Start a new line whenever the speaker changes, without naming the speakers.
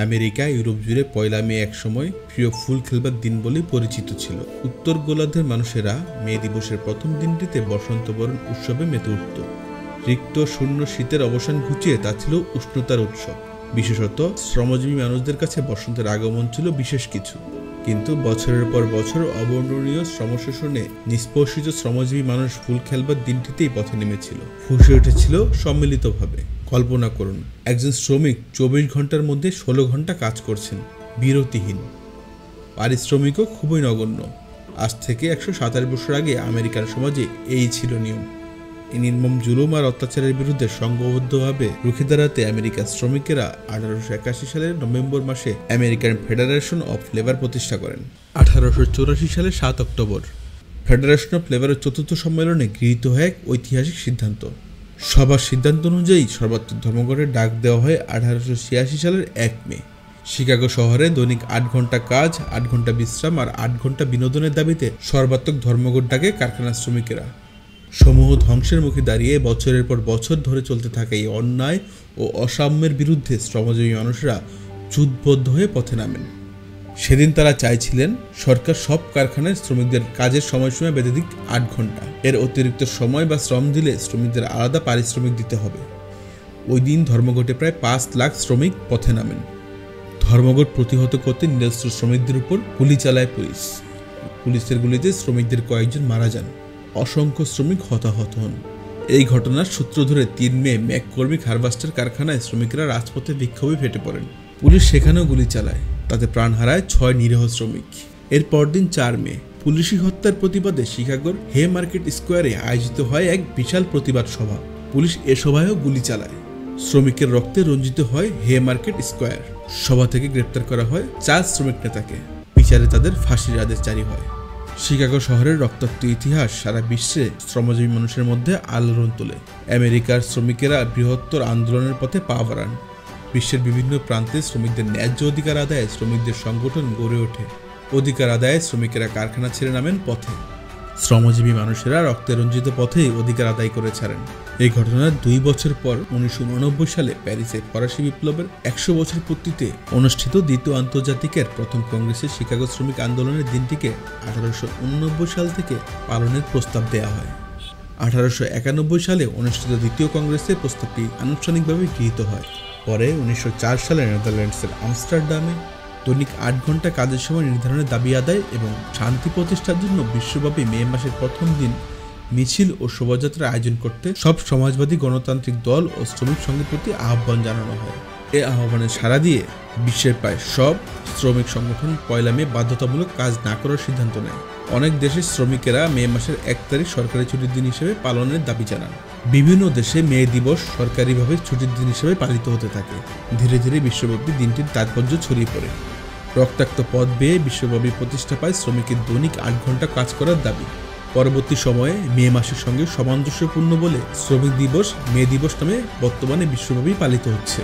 America, Europe জুড়ে ১ মে একসময় প্রিয় ফুল খেলবার দিন বলেই পরিচিত ছিল। উত্তর গোলার্ধের মানুষেরা মে দিবসের প্রথম দিনটিতে বসন্তবরণ উৎসবে মেতে উঠত। রিক্ত শূন্য শীতের অবসান ঘুচিয়ে তা ছিল উষ্ণতার উৎসব। বিশেষত শ্রমজীবী মানুষদের কাছে বসন্তের আগমন ছিল বিশেষ কিছু। কিন্তু বছরের পর বছর অবর্ণনীয় শ্রমশোষণে নিষ্পোষিত শ্রমজীবী মানুষ ফুল খেলবার দিনটিতেই পথে নেমেছিল, ফুঁসে উঠেছিল সম্মিলিতভাবে। কল্পনা করুন, একজন শ্রমিক ২৪ ঘন্টার মধ্যে ১৬ ঘন্টা কাজ করছেন, বিরতিহীন। পারিশ্রমিকও খুবই নগণ্য। আজ থেকে ১২৭ বছর আগে আমেরিকার সমাজে এই ছিল নিয়ম। এই নির্মম জুলুম আর অত্যাচারের বিরুদ্ধে সংঘবদ্ধভাবে রুখে দাঁড়াতে আমেরিকার শ্রমিকেরা ১৮৮১ সালের নভেম্বর মাসে আমেরিকান ফেডারেশন অফ লেবার প্রতিষ্ঠা করেন। ১৮৮৪ সালের ৭ অক্টোবর ফেডারেশন অফ লেবারের ৪র্থ সম্মেলনে গৃহীত হয় এক ঐতিহাসিক সিদ্ধান্ত। সবার সিদ্ধান্ত অনুযায়ী সর্বাত্মক ধর্মঘটের ডাক দেওয়া হয় ১৮৮৬ সালের ১ মে। শিকাগো শহরে দৈনিক ৮ ঘন্টা কাজ, ৮ ঘন্টা বিশ্রাম আর ৮ ঘন্টা বিনোদনের দাবিতে সর্বাত্মক ধর্মঘট ডাকে কারখানার শ্রমিকেরা। সমূহ ধ্বংসের মুখে দাঁড়িয়ে বছরের পর বছর ধরে চলতে থাকা এই অন্যায় ও অসাম্যের বিরুদ্ধে শ্রমজীবী মানুষরা যুদ্ধবদ্ধ হয়ে পথে নামেন। সেদিন তারা চাইছিলেন সরকার সব কারখানায় শ্রমিকদের কাজের সময়সীমা বেঁধে দিক ৮ ঘন্টা। এর অতিরিক্ত সময় বা শ্রম দিলে শ্রমিকদের আলাদা পারিশ্রমিক দিতে হবে। ওই দিন ধর্মঘটে প্রায় ৫ লাখ শ্রমিক পথে নামেন। ধর্মঘট প্রতিহত করতে নিরস্ত্র শ্রমিকদের উপর গুলি চালায় পুলিশ। পুলিশের গুলিতে শ্রমিকদের কয়েকজন মারা যান, অসংখ্য শ্রমিক হতাহত হন। এই ঘটনার সূত্র ধরে ৩ মে ম্যাককর্মিক হারভাস্টার কারখানায় শ্রমিকরা রাজপথে বিক্ষোভে ফেটে পড়েন। পুলিশ সেখানেও গুলি চালায়, তাতে প্রাণ হারায় ৬ নিরীহ শ্রমিক। এর পরদিন ৪ মে পুলিশি হত্যার প্রতিবাদে শিকাগোর হে মার্কেট স্কোয়ারে আয়োজিত হয় এক বিশাল প্রতিবাদ সভা। পুলিশ এ সভায়ও গুলি চালায়। শ্রমিকের রক্তে রঞ্জিত হয় হে মার্কেট স্কোয়ার। সভা থেকে গ্রেপ্তার করা হয় ৪ শ্রমিক নেতাকে। বিচারে তাদের ফাঁসির আদেশ জারি হয়। শিকাগো শহরের রক্তাক্ত ইতিহাস সারা বিশ্বে শ্রমজীবী মানুষের মধ্যে আলোড়ন তোলে। আমেরিকার শ্রমিকেরা বৃহত্তর আন্দোলনের পথে পা বাড়ান। বিশ্বের বিভিন্ন প্রান্তে শ্রমিকদের ন্যায্য অধিকার আদায়ে শ্রমিকদের সংগঠন গড়ে ওঠে। অধিকার আদায়ে শ্রমিকেরা কারখানা ছেড়ে নামেন পথে। শ্রমজীবী মানুষেরা রক্তে রঞ্জিত পথেই অধিকার আদায় করে ছাড়েন। এই ঘটনার ২ বছর পর ১৯৮৯ সালে প্যারিসে ফরাসি বিপ্লবের ১০০ বছর পূর্তিতে অনুষ্ঠিত দ্বিতীয় আন্তর্জাতিকের প্রথম কংগ্রেসে শিকাগো শ্রমিক আন্দোলনের দিনটিকে ১৮৮৯ সাল থেকে পালনের প্রস্তাব দেওয়া হয়। ১৮৯১ সালে অনুষ্ঠিত দ্বিতীয় কংগ্রেসে প্রস্তাবটি আনুষ্ঠানিকভাবে গৃহীত হয়। পরে ১৯০৪ সালে নেদারল্যান্ডসের আমস্টারডামে দৈনিক ৮ ঘন্টা কাজের সময় নির্ধারণের দাবি আদায় এবং শান্তি প্রতিষ্ঠার জন্য বিশ্বব্যাপী মে মাসের প্রথম দিন মিছিল ও শোভাযাত্রার আয়োজন করতে সব সমাজবাদী গণতান্ত্রিক দল ও শ্রমিক সংঘের প্রতি আহ্বান জানানো হয়। এ আহ্বানে সাড়া দিয়ে বিশ্বের প্রায় সব শ্রমিক সংগঠন ১ মে বাধ্যতামূলক কাজ না করার সিদ্ধান্ত নেয়। অনেক দেশের শ্রমিকেরা মে মাসের ১ তারিখ সরকারি ছুটির দিন হিসেবে পালনের দাবি জানান। বিভিন্ন দেশে মে দিবস সরকারিভাবে ছুটির দিন হিসেবে পালিত হতে থাকে। ধীরে ধীরে বিশ্বব্যাপী দিনটির তাৎপর্য ছড়িয়ে পড়ে। রক্তাক্ত পথ বেয়ে বিশ্বব্যাপী প্রতিষ্ঠা পায় শ্রমিকের দৈনিক ৮ ঘন্টা কাজ করার দাবি। পরবর্তী সময়ে মে মাসের সঙ্গে সামঞ্জস্যপূর্ণ বলে শ্রমিক দিবস মে দিবস নামে বর্তমানে বিশ্বব্যাপী পালিত হচ্ছে।